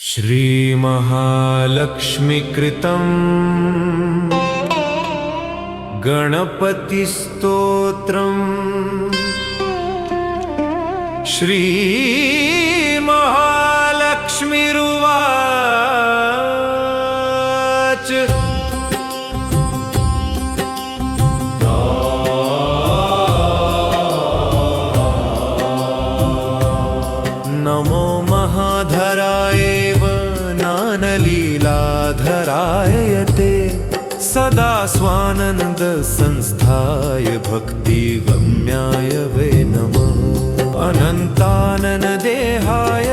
श्रीमहालक्ष्मीकृतं गणपतिस्तोत्रम् श्रीमहालक्ष्मीरुवाच नमो महाधराय लीलाधरायते सदा स्वानंद संस्थाय भक्तिगम्याय वे नमः अनंतानन देहाय